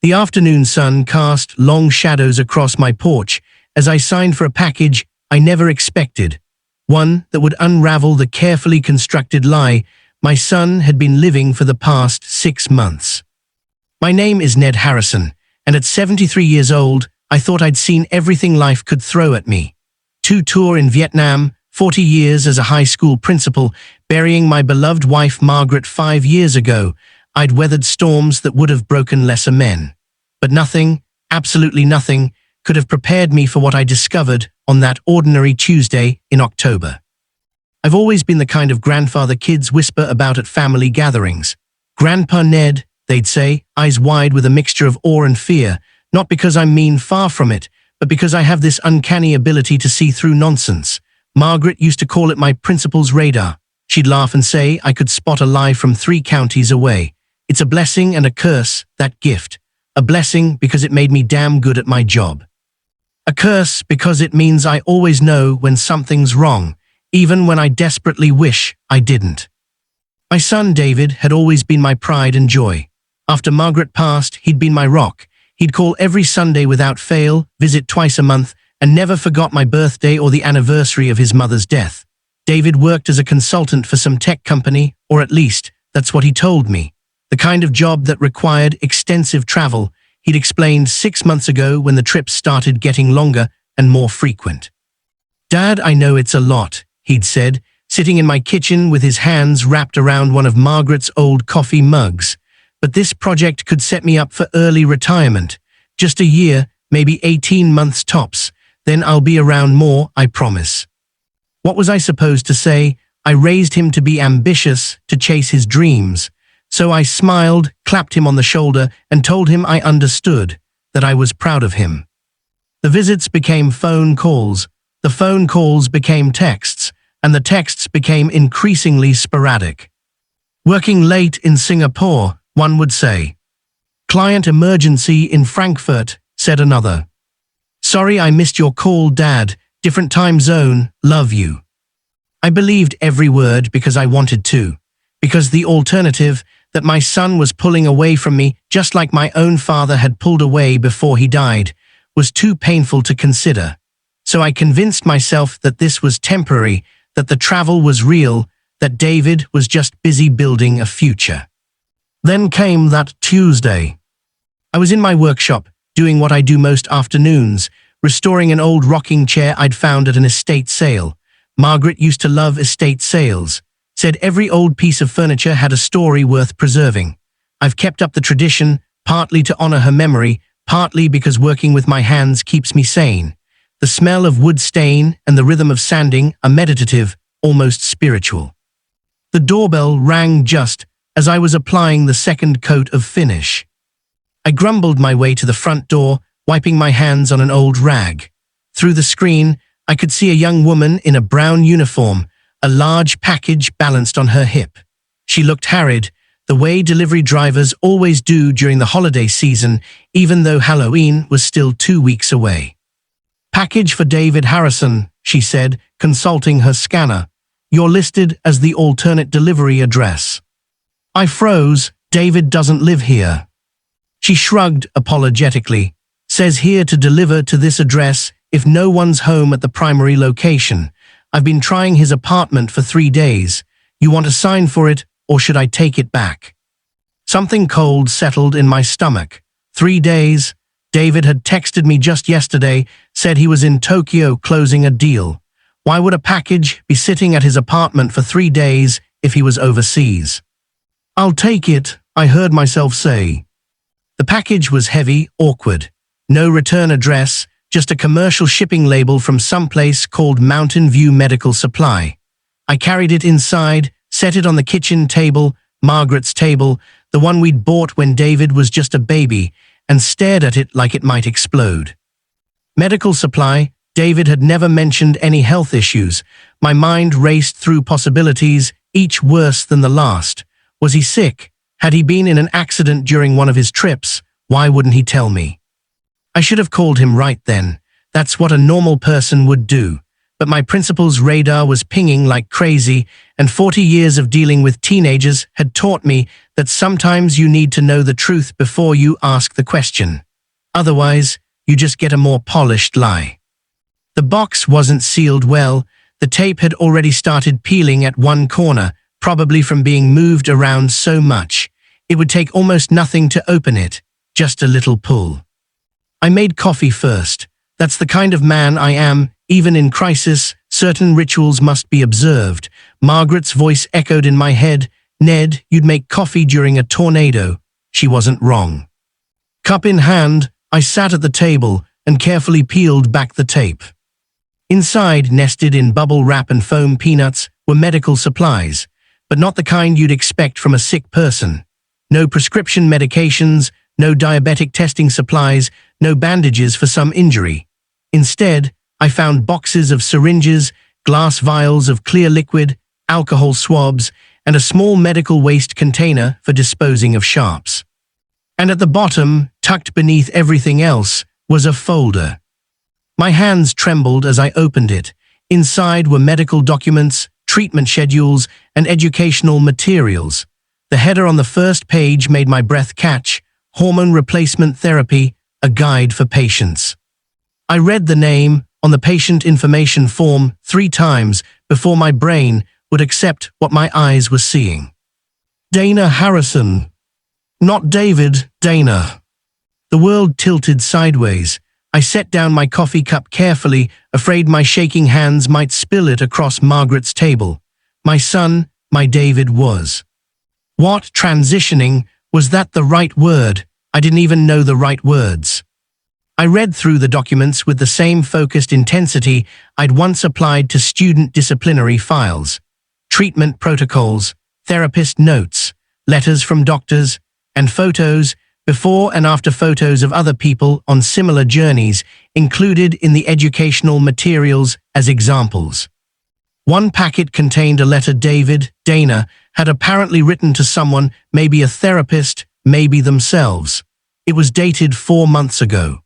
The afternoon sun cast long shadows across my porch as I signed for a package I never expected, one that would unravel the carefully constructed lie my son had been living for the past 6 months. My name is Ned Harrison, and at 73 years old, I thought I'd seen everything life could throw at me. 2 tours in Vietnam, 40 years as a high school principal, burying my beloved wife Margaret 5 years ago. I'd weathered storms that would have broken lesser men. But nothing, absolutely nothing, could have prepared me for what I discovered on that ordinary Tuesday in October. I've always been the kind of grandfather kids whisper about at family gatherings. Grandpa Ned, they'd say, eyes wide with a mixture of awe and fear, not because I'm mean, far from it, but because I have this uncanny ability to see through nonsense. Margaret used to call it my principal's radar. She'd laugh and say I could spot a lie from 3 counties away. It's a blessing and a curse, that gift. A blessing because it made me damn good at my job. A curse because it means I always know when something's wrong, even when I desperately wish I didn't. My son David had always been my pride and joy. After Margaret passed, he'd been my rock. He'd call every Sunday without fail, visit twice a month, and never forgot my birthday or the anniversary of his mother's death. David worked as a consultant for some tech company, or at least, that's what he told me. The kind of job that required extensive travel, he'd explained 6 months ago when the trips started getting longer and more frequent. "Dad, I know it's a lot," he'd said, sitting in my kitchen with his hands wrapped around one of Margaret's old coffee mugs. "But this project could set me up for early retirement. Just a year, maybe 18 months tops. Then I'll be around more, I promise." What was I supposed to say? I raised him to be ambitious, to chase his dreams. So I smiled, clapped him on the shoulder, and told him I understood, that I was proud of him. The visits became phone calls, the phone calls became texts, and the texts became increasingly sporadic. "Working late in Singapore," one would say. "Client emergency in Frankfurt," said another. "Sorry I missed your call, Dad. Different time zone, love you." I believed every word because I wanted to, because the alternative, that my son was pulling away from me just like my own father had pulled away before he died, was too painful to consider. So I convinced myself that this was temporary, that the travel was real, that David was just busy building a future. Then came that Tuesday. I was in my workshop, doing what I do most afternoons, restoring an old rocking chair I'd found at an estate sale. Margaret used to love estate sales. Said every old piece of furniture had a story worth preserving. I've kept up the tradition, partly to honor her memory, partly because working with my hands keeps me sane. The smell of wood stain and the rhythm of sanding are meditative, almost spiritual. The doorbell rang just as I was applying the second coat of finish. I grumbled my way to the front door, wiping my hands on an old rag. Through the screen, I could see a young woman in a brown uniform, a large package balanced on her hip. She looked harried, the way delivery drivers always do during the holiday season, even though Halloween was still 2 weeks away. "Package for David Harrison," she said, consulting her scanner. "You're listed as the alternate delivery address." I froze. "David doesn't live here." She shrugged apologetically. "Says here to deliver to this address if no one's home at the primary location. I've been trying his apartment for 3 days. You want a sign for it, or should I take it back?" Something cold settled in my stomach. 3 days? David had texted me just yesterday, said he was in Tokyo closing a deal. Why would a package be sitting at his apartment for 3 days if he was overseas? "I'll take it," I heard myself say. The package was heavy, awkward. No return address, just a commercial shipping label from someplace called Mountain View Medical Supply. I carried it inside, set it on the kitchen table, Margaret's table, the one we'd bought when David was just a baby, and stared at it like it might explode. Medical supply, David had never mentioned any health issues. My mind raced through possibilities, each worse than the last. Was he sick? Had he been in an accident during one of his trips? Why wouldn't he tell me? I should have called him right then. That's what a normal person would do. but my principal's radar was pinging like crazy, and 40 years of dealing with teenagers had taught me that sometimes you need to know the truth before you ask the question. Otherwise, you just get a more polished lie. The box wasn't sealed well. The tape had already started peeling at one corner, probably from being moved around so much. It would take almost nothing to open it, just a little pull. I made coffee first. That's the kind of man I am. Even in crisis, certain rituals must be observed. Margaret's voice echoed in my head. Ned, you'd make coffee during a tornado. She wasn't wrong. Cup in hand, I sat at the table and carefully peeled back the tape. Inside, nested in bubble wrap and foam peanuts, were medical supplies, but not the kind you'd expect from a sick person. No prescription medications, no diabetic testing supplies, no bandages for some injury. Instead, I found boxes of syringes, glass vials of clear liquid, alcohol swabs, and a small medical waste container for disposing of sharps. And at the bottom, tucked beneath everything else, was a folder. My hands trembled as I opened it. Inside were medical documents, treatment schedules, and educational materials. The header on the first page made my breath catch: Hormone Replacement Therapy, a Guide for Patients. I read the name on the patient information form 3 times before my brain would accept what my eyes were seeing. Dana Harrison. Not David, Dana. The world tilted sideways. I set down my coffee cup carefully, afraid my shaking hands might spill it across Margaret's table. My son, my David, was. What? Transitioning? Was that the right word? I didn't even know the right words. I read through the documents with the same focused intensity I'd once applied to student disciplinary files. Treatment protocols, therapist notes, letters from doctors, and photos, before and after photos of other people on similar journeys, included in the educational materials as examples. One packet contained a letter Dana had apparently written to someone, maybe a therapist, maybe themselves. It was dated 4 months ago.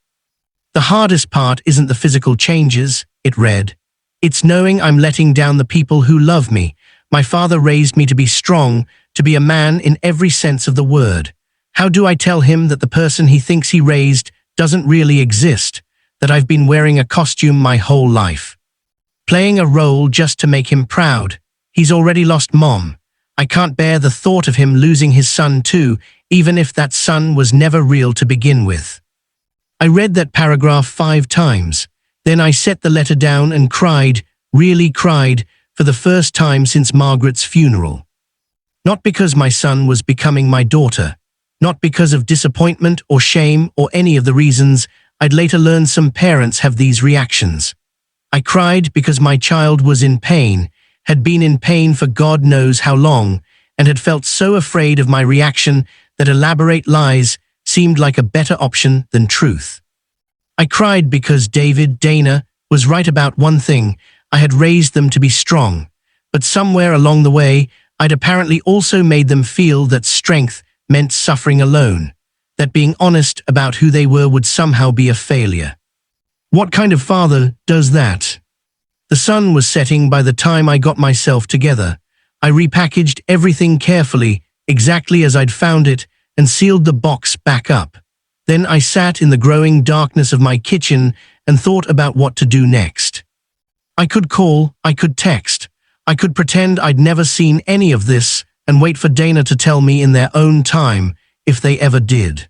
The hardest part isn't the physical changes, it read. It's knowing I'm letting down the people who love me. My father raised me to be strong, to be a man in every sense of the word. How do I tell him that the person he thinks he raised doesn't really exist, that I've been wearing a costume my whole life? Playing a role just to make him proud. He's already lost Mom. I can't bear the thought of him losing his son too, even if that son was never real to begin with. I read that paragraph 5 times. Then I set the letter down and cried, really cried, for the first time since Margaret's funeral. Not because my son was becoming my daughter. Not because of disappointment or shame or any of the reasons I'd later learn some parents have these reactions. I cried because my child was in pain, had been in pain for God knows how long, and had felt so afraid of my reaction that elaborate lies seemed like a better option than truth. I cried because Dana was right about one thing. I had raised them to be strong, but somewhere along the way, I'd apparently also made them feel that strength meant suffering alone, that being honest about who they were would somehow be a failure. What kind of father does that? The sun was setting by the time I got myself together. I repackaged everything carefully, exactly as I'd found it, and sealed the box back up. Then I sat in the growing darkness of my kitchen and thought about what to do next. I could call, I could text, I could pretend I'd never seen any of this and wait for Dana to tell me in their own time, if they ever did.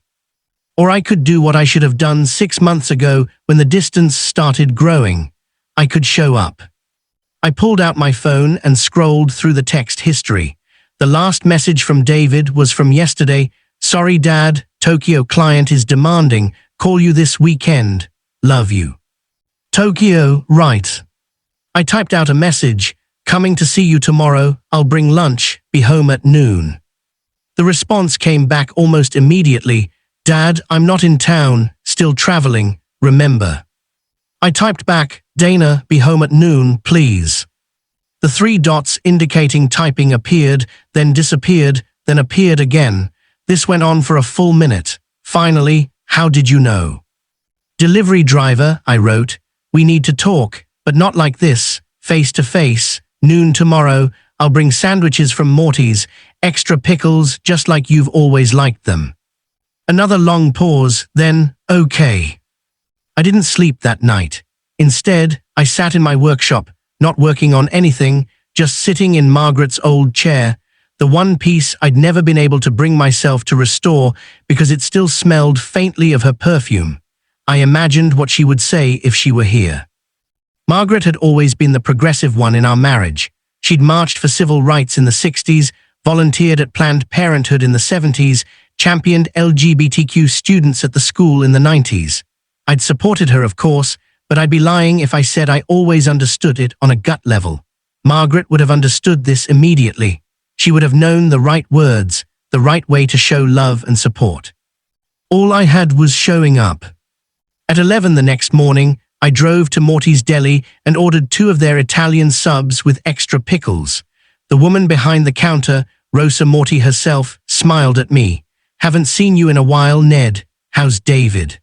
Or I could do what I should have done 6 months ago when the distance started growing. I could show up. I pulled out my phone and scrolled through the text history. The last message from David was from yesterday. Sorry, Dad, Tokyo client is demanding. Call you this weekend. Love you. Tokyo, right. I typed out a message. Coming to see you tomorrow. I'll bring lunch. Be home at noon. The response came back almost immediately. Dad, I'm not in town. Still traveling. Remember. I typed back, Dana, be home at noon, please. The 3 dots indicating typing appeared, then disappeared, then appeared again. This went on for a full minute. Finally, how did you know? Delivery driver, I wrote. We need to talk. But not like this, face to face, noon tomorrow, I'll bring sandwiches from Morty's, extra pickles, just like you've always liked them. Another long pause, then, okay. I didn't sleep that night. Instead, I sat in my workshop, not working on anything, just sitting in Margaret's old chair, the one piece I'd never been able to bring myself to restore because it still smelled faintly of her perfume. I imagined what she would say if she were here. Margaret had always been the progressive one in our marriage. She'd marched for civil rights in the 60s, volunteered at Planned Parenthood in the 70s, championed LGBTQ students at the school in the 90s. I'd supported her, of course, but I'd be lying if I said I always understood it on a gut level. Margaret would have understood this immediately. She would have known the right words, the right way to show love and support. All I had was showing up. At 11 the next morning, I drove to Morty's Deli and ordered 2 of their Italian subs with extra pickles. The woman behind the counter, Rosa Morty herself, smiled at me. "Haven't seen you in a while, Ned. How's David?"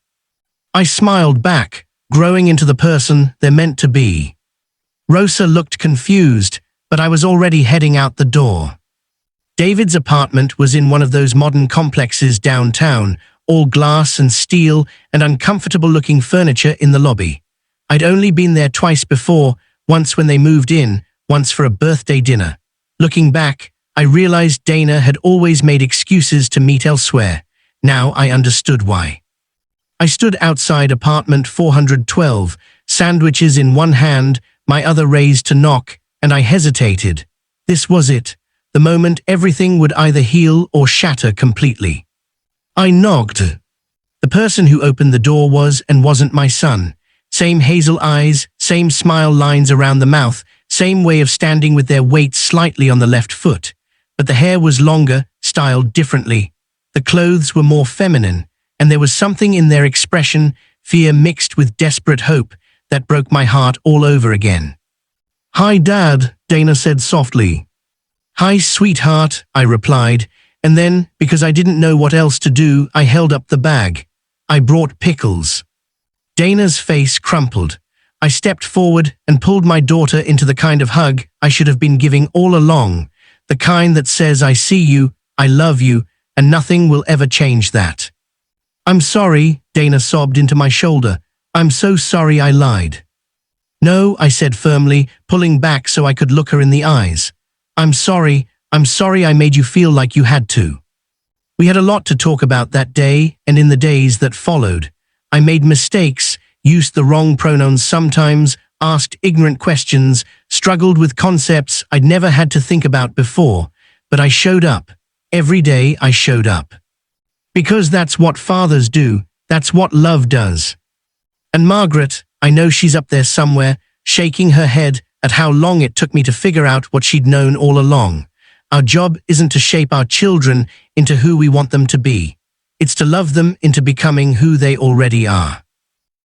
I smiled back, growing into the person they're meant to be. Rosa looked confused, but I was already heading out the door. David's apartment was in one of those modern complexes downtown, all glass and steel and uncomfortable-looking furniture in the lobby. I'd only been there twice before, once when they moved in, once for a birthday dinner. Looking back, I realized Dana had always made excuses to meet elsewhere. Now I understood why. I stood outside apartment 412, sandwiches in one hand, my other raised to knock, and I hesitated. This was it, the moment everything would either heal or shatter completely. I knocked. The person who opened the door was and wasn't my son. Same hazel eyes, same smile lines around the mouth, same way of standing with their weight slightly on the left foot. But the hair was longer, styled differently. The clothes were more feminine, and there was something in their expression, fear mixed with desperate hope, that broke my heart all over again. "Hi, Dad," Dana said softly. "Hi, sweetheart," I replied, and then, because I didn't know what else to do, I held up the bag. I brought pickles. Dana's face crumpled. I stepped forward and pulled my daughter into the kind of hug I should have been giving all along, the kind that says I see you, I love you, and nothing will ever change that. "I'm sorry," Dana sobbed into my shoulder. "I'm so sorry I lied." "No," I said firmly, pulling back so I could look her in the eyes. I'm sorry I made you feel like you had to." We had a lot to talk about that day and in the days that followed. I made mistakes, used the wrong pronouns sometimes, asked ignorant questions, struggled with concepts I'd never had to think about before, but I showed up. Every day I showed up. Because that's what fathers do, that's what love does. And Margaret, I know she's up there somewhere, shaking her head at how long it took me to figure out what she'd known all along. Our job isn't to shape our children into who we want them to be. It's to love them into becoming who they already are.